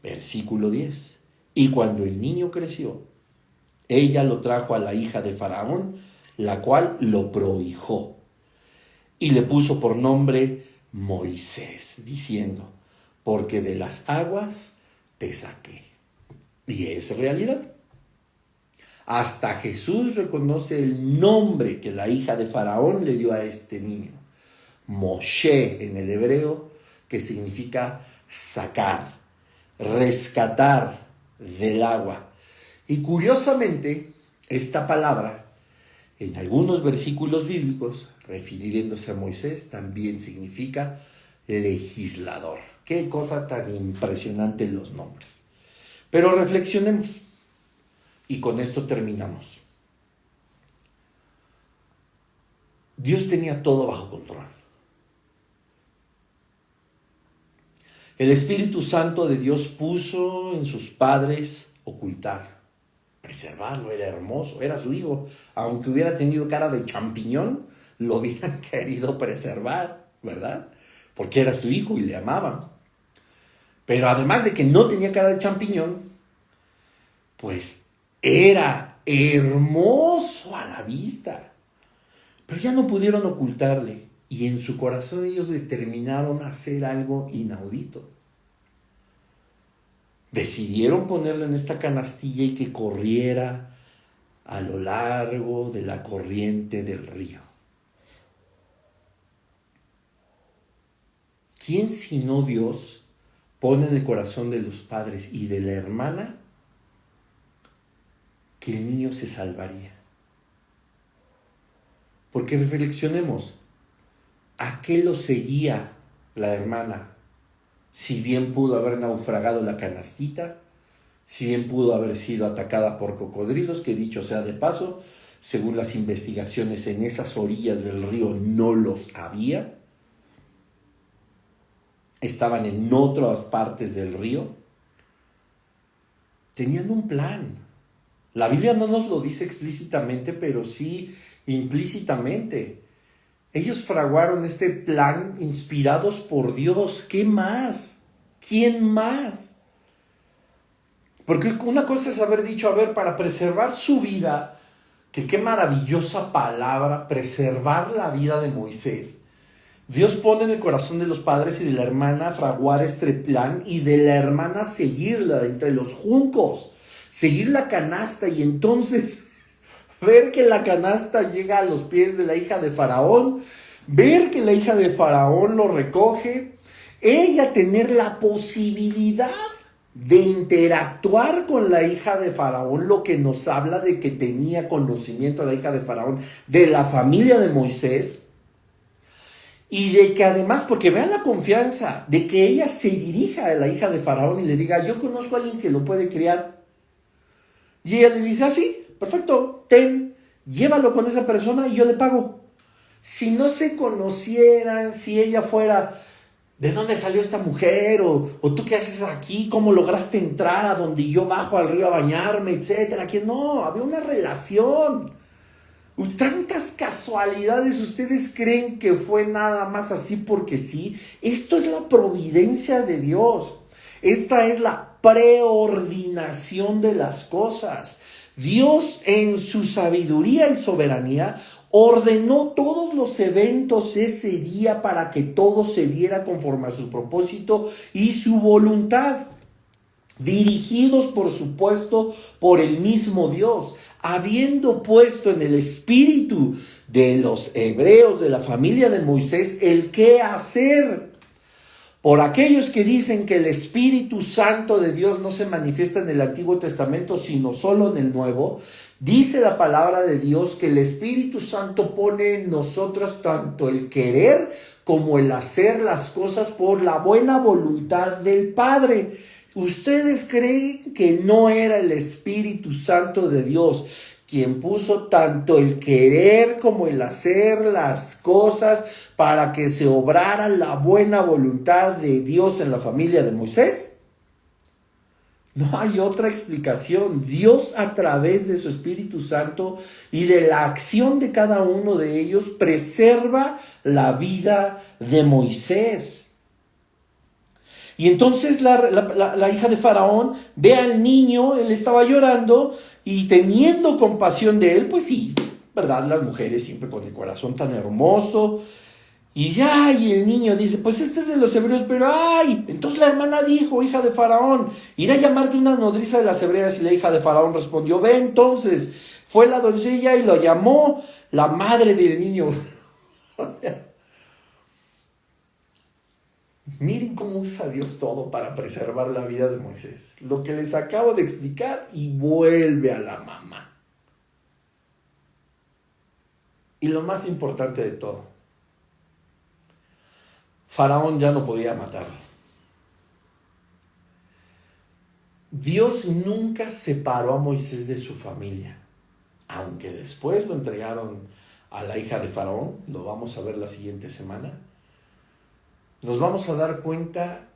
Versículo 10. Y cuando el niño creció, ella lo trajo a la hija de Faraón, la cual lo prohijó. Y le puso por nombre Moisés, diciendo: porque de las aguas te saqué. Y es realidad. Hasta Jesús reconoce el nombre que la hija de Faraón le dio a este niño. Moshe en el hebreo, que significa sacar, rescatar del agua. Y curiosamente, esta palabra, en algunos versículos bíblicos, refiriéndose a Moisés, también significa legislador. Qué cosa tan impresionante los nombres. Pero reflexionemos, y con esto terminamos. Dios tenía todo bajo control. El Espíritu Santo de Dios puso en sus padres ocultar, preservarlo. Era hermoso, era su hijo. Aunque hubiera tenido cara de champiñón, lo hubieran querido preservar, ¿verdad? Porque era su hijo y le amaban. Pero además de que no tenía cara de champiñón, pues era hermoso a la vista. Pero ya no pudieron ocultarle. Y en su corazón ellos determinaron hacer algo inaudito. Decidieron ponerlo en esta canastilla y que corriera a lo largo de la corriente del río. ¿Quién sino Dios pone en el corazón de los padres y de la hermana que el niño se salvaría? Porque reflexionemos. ¿A qué lo seguía la hermana? Si bien pudo haber naufragado la canastita, si bien pudo haber sido atacada por cocodrilos, que dicho sea de paso, según las investigaciones en esas orillas del río no los había, estaban en otras partes del río, tenían un plan. La Biblia no nos lo dice explícitamente, pero sí implícitamente. Ellos fraguaron este plan inspirados por Dios. ¿Qué más? ¿Quién más? Porque una cosa es haber dicho, a ver, para preservar su vida, que qué maravillosa palabra, preservar la vida de Moisés. Dios pone en el corazón de los padres y de la hermana fraguar este plan y de la hermana seguirla de entre los juncos, seguir la canasta y entonces ver que la canasta llega a los pies de la hija de Faraón, ver que la hija de Faraón lo recoge, ella tener la posibilidad de interactuar con la hija de Faraón, lo que nos habla de que tenía conocimiento la hija de Faraón de la familia de Moisés, y de que además, porque vean la confianza, de que ella se dirija a la hija de Faraón y le diga: yo conozco a alguien que lo puede criar. Y ella le dice: sí, perfecto, llévalo con esa persona y yo le pago. Si no se conocieran, si ella fuera: ¿de dónde salió esta mujer? O ¿tú qué haces aquí? ¿Cómo lograste entrar a donde yo bajo al río a bañarme? Etcétera. Que no, había una relación. Tantas casualidades. ¿Ustedes creen que fue nada más así porque sí? Esto es la providencia de Dios. Esta es la preordinación de las cosas. Dios, en su sabiduría y soberanía, ordenó todos los eventos ese día para que todo se diera conforme a su propósito y su voluntad, dirigidos por supuesto por el mismo Dios, habiendo puesto en el espíritu de los hebreos de la familia de Moisés el qué hacer. Por aquellos que dicen que el Espíritu Santo de Dios no se manifiesta en el Antiguo Testamento, sino solo en el Nuevo, dice la palabra de Dios que el Espíritu Santo pone en nosotros tanto el querer como el hacer las cosas por la buena voluntad del Padre. ¿Ustedes creen que no era el Espíritu Santo de Dios quien puso tanto el querer como el hacer las cosas para que se obrara la buena voluntad de Dios en la familia de Moisés? No hay otra explicación. Dios, a través de su Espíritu Santo y de la acción de cada uno de ellos, preserva la vida de Moisés. Y entonces la hija de Faraón ve al niño, él estaba llorando, y teniendo compasión de él, pues sí, ¿verdad? Las mujeres siempre con el corazón tan hermoso. Y el niño dice, pues este es de los hebreos, pero ¡ay! Entonces la hermana dijo, hija de Faraón, irá a llamarte una nodriza de las hebreas. Y la hija de Faraón respondió, ve entonces. Fue la doncella y lo llamó la madre del niño. O sea, miren cómo usa Dios todo para preservar la vida de Moisés. Lo que les acabo de explicar, y vuelve a la mamá. Y lo más importante de todo, Faraón ya no podía matarlo. Dios nunca separó a Moisés de su familia, aunque después lo entregaron a la hija de Faraón. Lo vamos a ver la siguiente semana. Nos vamos a dar cuenta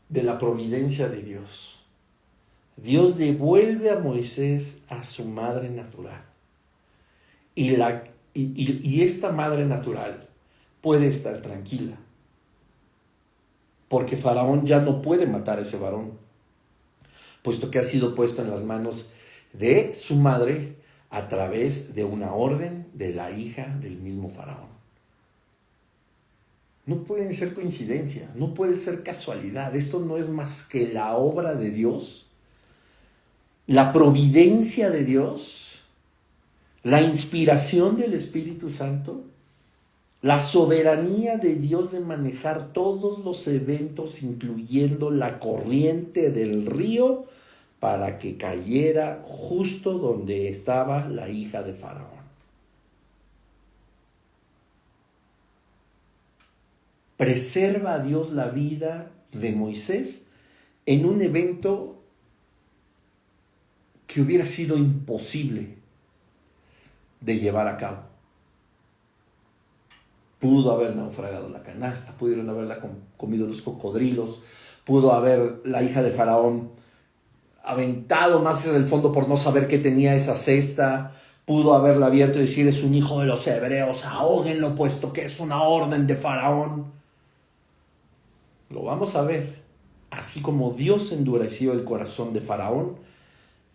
de la providencia de Dios. Dios devuelve a Moisés a su madre natural. Y esta madre natural puede estar tranquila, porque Faraón ya no puede matar a ese varón, puesto que ha sido puesto en las manos de su madre a través de una orden de la hija del mismo Faraón. No pueden ser coincidencia, no puede ser casualidad. Esto no es más que la obra de Dios, la providencia de Dios, la inspiración del Espíritu Santo, la soberanía de Dios de manejar todos los eventos, incluyendo la corriente del río, para que cayera justo donde estaba la hija de Faraón. Preserva a Dios la vida de Moisés en un evento que hubiera sido imposible de llevar a cabo. Pudo haber naufragado la canasta, pudieron haberla comido los cocodrilos, pudo haber la hija de Faraón aventado más hacia el fondo por no saber qué tenía esa cesta, pudo haberla abierto y decir, es un hijo de los hebreos, ahóguenlo, puesto que es una orden de Faraón. Lo vamos a ver. Así como Dios endureció el corazón de Faraón,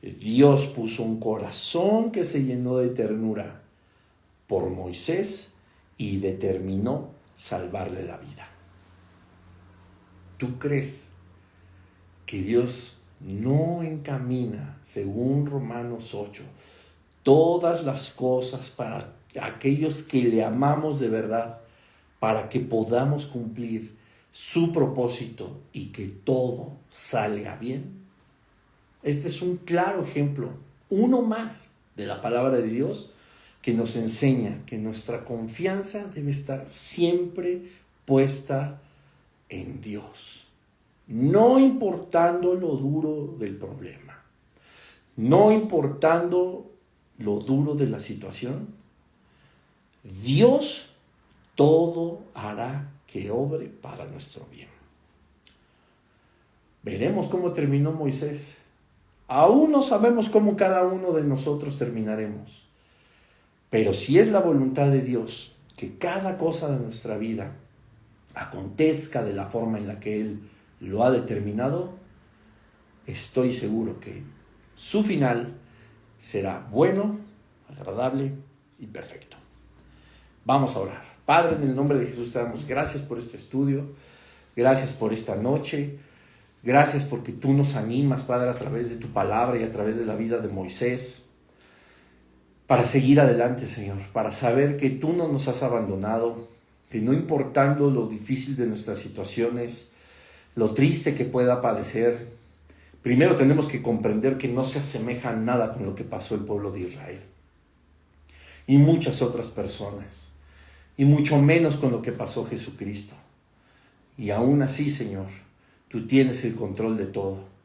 Dios puso un corazón que se llenó de ternura por Moisés y determinó salvarle la vida. ¿Tú crees que Dios no encamina, según Romanos 8, todas las cosas para aquellos que le amamos de verdad, para que podamos cumplir su propósito y que todo salga bien? Este es un claro ejemplo, uno más de la palabra de Dios, que nos enseña que nuestra confianza debe estar siempre puesta en Dios, no importando lo duro del problema, no importando lo duro de la situación. Dios todo hará que obre para nuestro bien. Veremos cómo terminó Moisés. Aún no sabemos cómo cada uno de nosotros terminaremos. Pero si es la voluntad de Dios que cada cosa de nuestra vida acontezca de la forma en la que Él lo ha determinado, estoy seguro que su final será bueno, agradable y perfecto. Vamos a orar. Padre, en el nombre de Jesús te damos gracias por este estudio, gracias por esta noche, gracias porque tú nos animas, Padre, a través de tu palabra y a través de la vida de Moisés, para seguir adelante, Señor, para saber que tú no nos has abandonado, que no importando lo difícil de nuestras situaciones, lo triste que pueda padecer, primero tenemos que comprender que no se asemeja a nada con lo que pasó el pueblo de Israel y muchas otras personas, y mucho menos con lo que pasó Jesucristo. Y aún así, Señor, tú tienes el control de todo.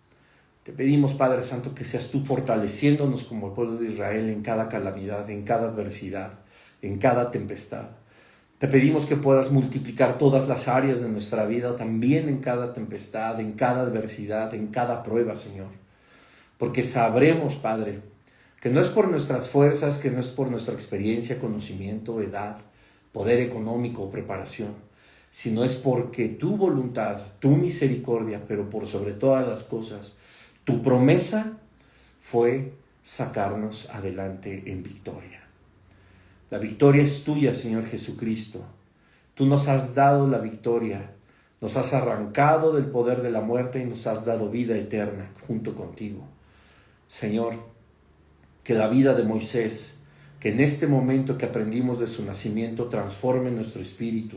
Te pedimos, Padre Santo, que seas tú fortaleciéndonos como el pueblo de Israel en cada calamidad, en cada adversidad, en cada tempestad. Te pedimos que puedas multiplicar todas las áreas de nuestra vida, también en cada tempestad, en cada adversidad, en cada prueba, Señor. Porque sabremos, Padre, que no es por nuestras fuerzas, que no es por nuestra experiencia, conocimiento, edad, poder económico o preparación, sino es porque tu voluntad, tu misericordia, pero por sobre todas las cosas, tu promesa fue sacarnos adelante en victoria. La victoria es tuya, Señor Jesucristo. Tú nos has dado la victoria, nos has arrancado del poder de la muerte y nos has dado vida eterna junto contigo. Señor, que la vida de Moisés, que en este momento que aprendimos de su nacimiento, transforme nuestro espíritu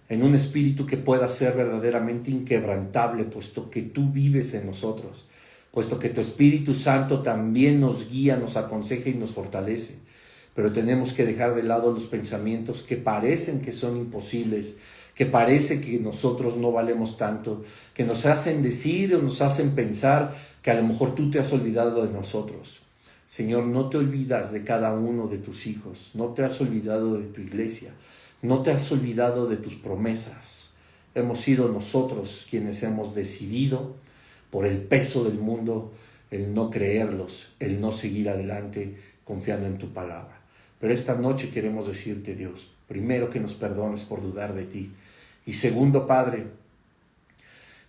en un espíritu que pueda ser verdaderamente inquebrantable, puesto que tú vives en nosotros, puesto que tu Espíritu Santo también nos guía, nos aconseja y nos fortalece. Pero tenemos que dejar de lado los pensamientos que parecen que son imposibles, que parece que nosotros no valemos tanto, que nos hacen decir o nos hacen pensar que a lo mejor tú te has olvidado de nosotros. Señor, no te olvidas de cada uno de tus hijos, no te has olvidado de tu iglesia, no te has olvidado de tus promesas. Hemos sido nosotros quienes hemos decidido, por el peso del mundo, el no creerlos, el no seguir adelante confiando en tu palabra. Pero esta noche queremos decirte, Dios, primero que nos perdones por dudar de ti. Y segundo, Padre,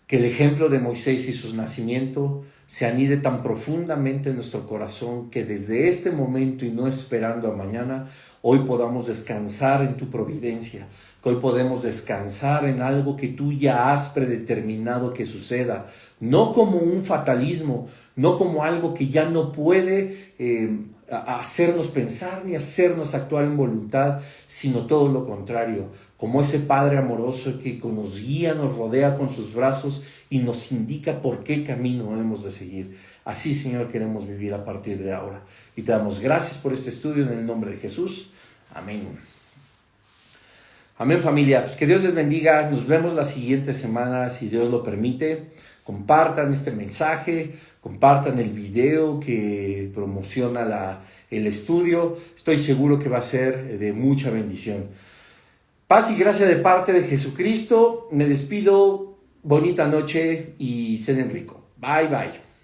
que el ejemplo de Moisés y su nacimiento se anide tan profundamente en nuestro corazón que desde este momento y no esperando a mañana, hoy podamos descansar en tu providencia, que hoy podemos descansar en algo que tú ya has predeterminado que suceda, no como un fatalismo, no como algo que ya no puede hacernos pensar ni hacernos actuar en voluntad, sino todo lo contrario, como ese Padre amoroso que nos guía, nos rodea con sus brazos y nos indica por qué camino hemos de seguir. Así, Señor, queremos vivir a partir de ahora. Y te damos gracias por este estudio en el nombre de Jesús. Amén. Amén, familia. Pues que Dios les bendiga. Nos vemos la siguiente semana, si Dios lo permite. Compartan este mensaje, compartan el video que promociona el estudio. Estoy seguro que va a ser de mucha bendición. Paz y gracia de parte de Jesucristo. Me despido. Bonita noche y cenen rico. Bye, bye.